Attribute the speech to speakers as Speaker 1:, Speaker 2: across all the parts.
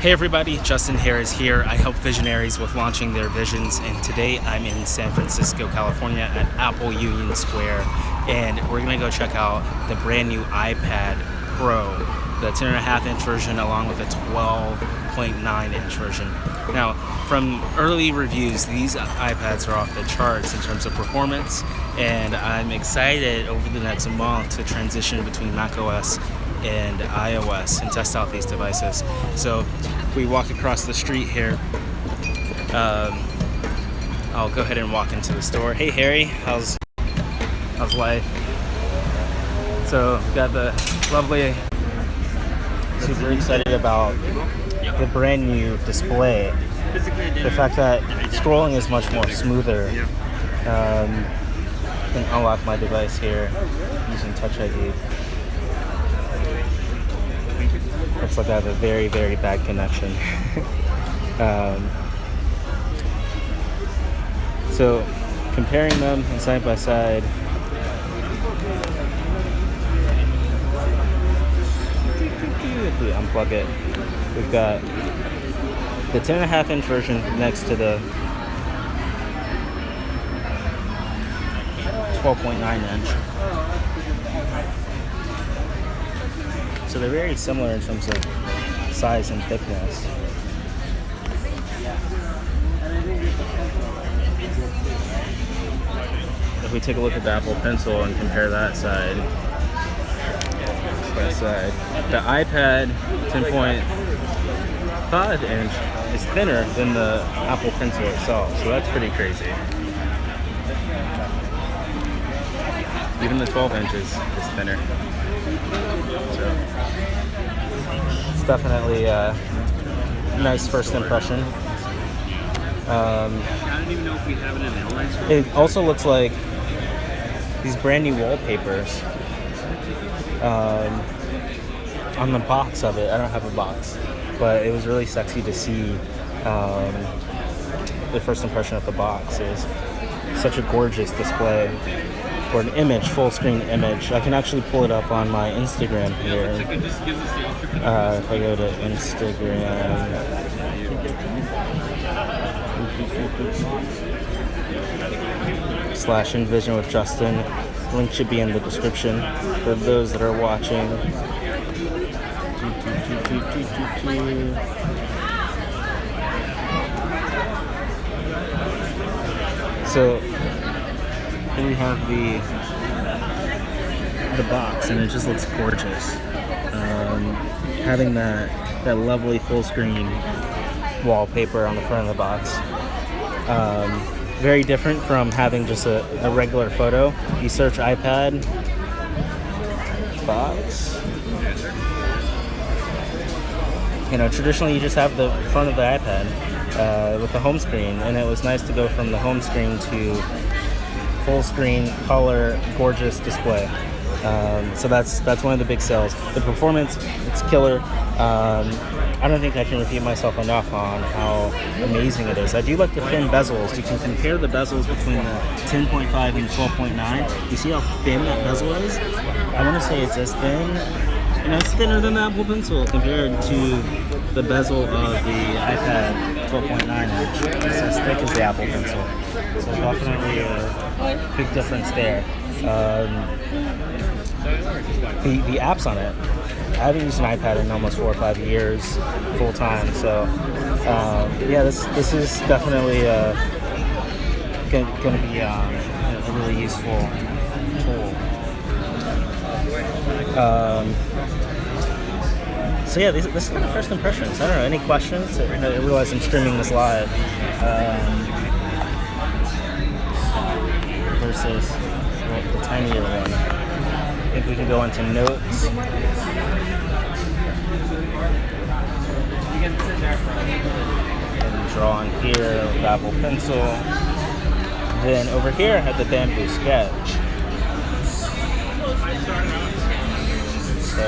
Speaker 1: Hey everybody, Justin Harris here. I help visionaries with launching their visions, and today I'm in San Francisco, California at Apple Union Square, and we're gonna go check out the brand new iPad Pro, the 10.5-inch version along with a 12.9-inch version. Now, from early reviews, these iPads are off the charts in terms of performance, and I'm excited over the next month to transition between macOS and iOS and test out these devices. So if we walk across the street here, I'll go ahead and walk into the store. Hey Harry, how's life? So got the lovely, super excited about the brand new display. The fact that scrolling is much more smoother. I can unlock my device here using Touch ID. Looks like I have a very, very bad connection. So, comparing them side by side, if we unplug it, we've got the 10.5-inch version next to the 12.9-inch. So they're very similar in terms of size and thickness. If we take a look at the Apple Pencil and compare that side by side, the iPad 10.5-inch is thinner than the Apple Pencil itself, so that's pretty crazy. Even the 12 inches is thinner. So it's definitely a nice first impression.
Speaker 2: I don't even know if we have it in airline store.
Speaker 1: It also looks like these brand new wallpapers on the box of it. I don't have a box, but it was really sexy to see the first impression of the box. It was such a gorgeous display. Or an image, full screen image. I can actually pull it up on my Instagram here. If I go to Instagram, /InVision with Justin. Link should be in the description for those that are watching. So here we have the box, and it just looks gorgeous. Having that lovely full screen wallpaper on the front of the box. Very different from having just a regular photo. You search iPad box. Traditionally you just have the front of the iPad with the home screen, and it was nice to go from the home screen to full screen, color, gorgeous display. So that's one of the big sales. The performance, it's killer. I don't think I can repeat myself enough on how amazing it is. I do like the thin bezels. You can compare the bezels between the 10.5 and 12.9. You see how thin that bezel is? I want to say it's as thin, it's thinner than the Apple Pencil compared to the bezel of the iPad 12.9-inch. It's as thick as the Apple Pencil. So definitely a big difference there. The apps on it. I haven't used an iPad in almost 4 or 5 years full time, so this is definitely going to be a really useful tool. This is kind of first impressions. I don't know, any questions? I realize I'm streaming this live versus the tinier one. I think we can go into notes. And draw on here with Apple Pencil. Then over here I have the Bamboo Sketch. So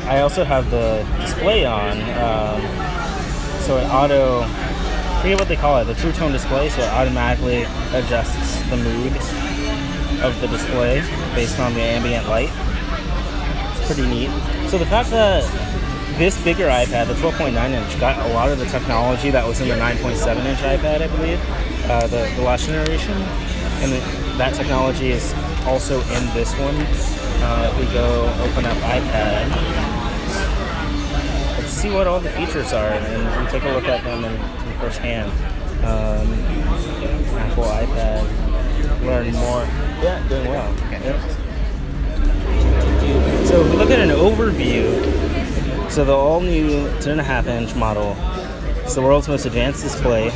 Speaker 1: I also have the display on. So it I forget what they call it, the True Tone display, so it automatically adjusts the mood of the display based on the ambient light. It's pretty neat. So the fact that this bigger iPad, the 12.9 inch, got a lot of the technology that was in the 9.7 inch iPad, I believe, the last generation. And that technology is also in this one. If we go open up iPad, let's see what all the features are and take a look at them in firsthand. Apple iPad, learn more. Yeah, doing well. Yep. So if we look at an overview, so the all-new 10.5 inch model is the world's most advanced display.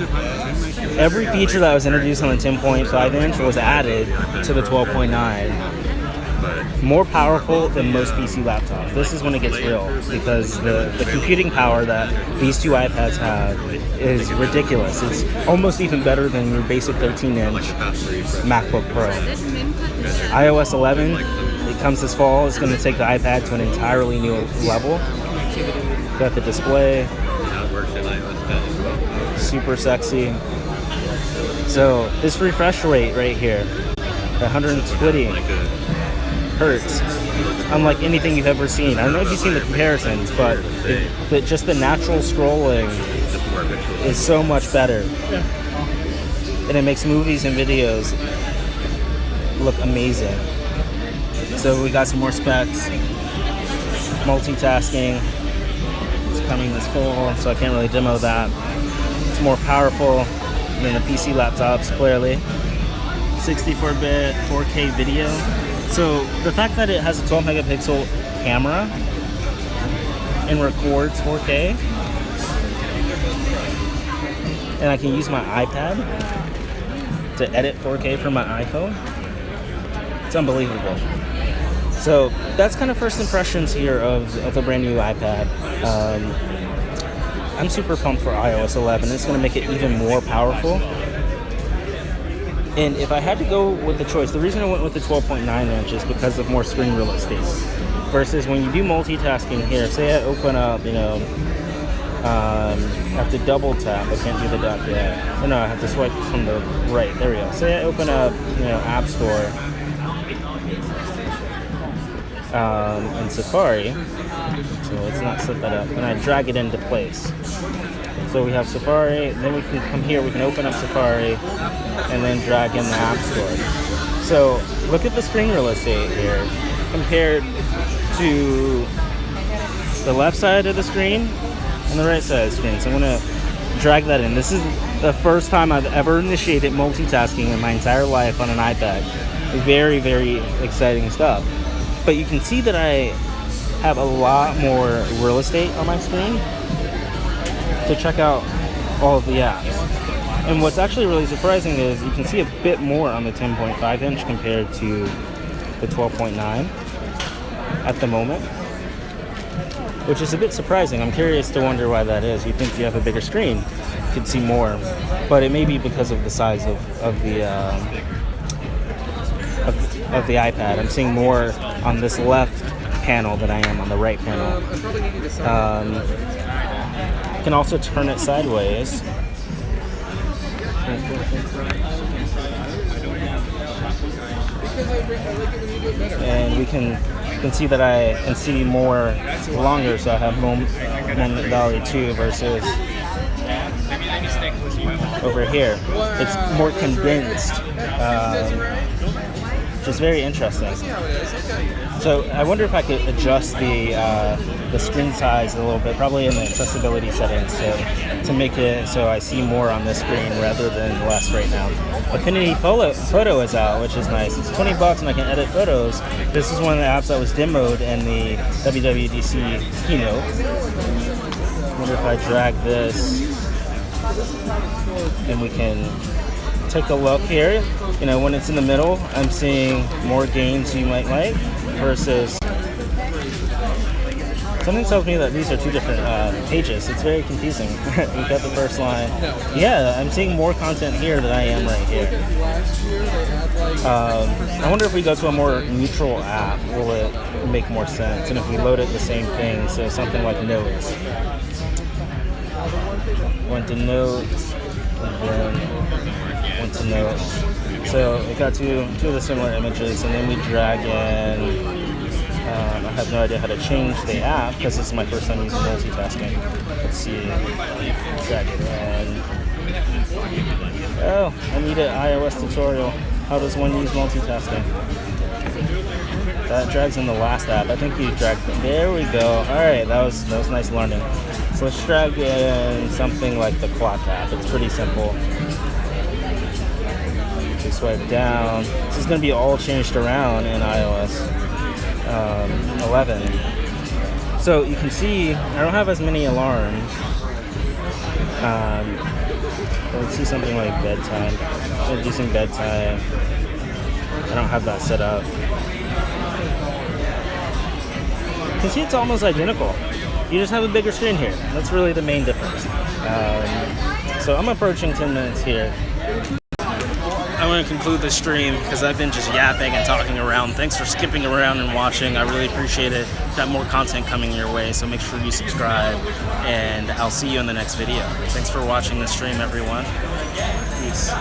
Speaker 1: Every feature that was introduced on the 10.5 inch was added to the 12.9. More powerful than most PC laptops. This is when it gets real, because the computing power that these two iPads have is ridiculous. It's almost even better than your basic 13-inch MacBook Pro. iOS 11, it comes this fall. It's going to take the iPad to an entirely new level. Got the display. Super sexy. So this refresh rate right here, 120 hertz, unlike anything you've ever seen. I don't know if you've seen the comparisons, but just the natural scrolling is so much better. And it makes movies and videos look amazing. So we got some more specs. Multitasking. It's coming this fall, so I can't really demo that. It's more powerful than the PC laptops, clearly. 64-bit 4K video. So the fact that it has a 12 megapixel camera and records 4K, and I can use my iPad to edit 4K from my iPhone, it's unbelievable. So that's kind of first impressions here of the brand new iPad. I'm super pumped for iOS 11. It's going to make it even more powerful. And if I had to go with the choice, the reason I went with the 12.9 inch is because of more screen real estate. Versus when you do multitasking here, say I open up, I have to double tap. I can't do the dock yet. Oh, no, I have to swipe from the right. There we go. Say I open up, App Store in Safari. So let's not set that up. And I drag it into place. So we have Safari, then we can come here, we can open up Safari, and then drag in the App Store. So look at the screen real estate here compared to the left side of the screen and the right side of the screen. So I'm going to drag that in. This is the first time I've ever initiated multitasking in my entire life on an iPad. Very, very exciting stuff. But you can see that I have a lot more real estate on my screen to check out all of the apps. And what's actually really surprising is you can see a bit more on the 10.5 inch compared to the 12.9 at the moment, which is a bit surprising. I'm curious to wonder why that is. You think you have a bigger screen, you could see more, but it may be because of the size of the iPad. I'm seeing more on this left panel than I am on the right panel. You can also turn it sideways. And we can see that I can see more longer, so I have Moment Valley 2 versus over here. It's more condensed, which is very interesting. So I wonder if I could adjust the screen size a little bit, probably in the accessibility settings, to make it so I see more on this screen rather than less right now. Affinity Photo is out, which is nice. It's $20 and I can edit photos. This is one of the apps that was demoed in the WWDC keynote. I wonder if I drag this and we can take a look here. When it's in the middle, I'm seeing more games you might like versus something tells me that these are two different pages. It's very confusing. We got the first line. Yeah, I'm seeing more content here than I am right here. I wonder if we go to a more neutral app, will it make more sense? And if we load it the same thing, so something like Notes. Went to Notes, and then went to Notes. So we got two of the similar images, and then we drag in I have no idea how to change the app because this is my first time using multitasking. Let's see. Drag it in. Oh, I need an iOS tutorial. How does one use multitasking? That drags in the last app. I think you dragged it. There we go. Alright, that was nice learning. So let's drag in something like the clock app. It's pretty simple. We swipe down. This is going to be all changed around in iOS 11. So you can see I don't have as many alarms. Let's see something like bedtime. Reducing bedtime. I don't have that set up. You can see it's almost identical. You just have a bigger screen here. That's really the main difference. So I'm approaching 10 minutes here. I'm going to conclude the stream because I've been just yapping and talking around. Thanks for skipping around and watching. I really appreciate it. Got more content coming your way, so make sure you subscribe, and I'll see you in the next video. Thanks for watching the stream, everyone. Peace.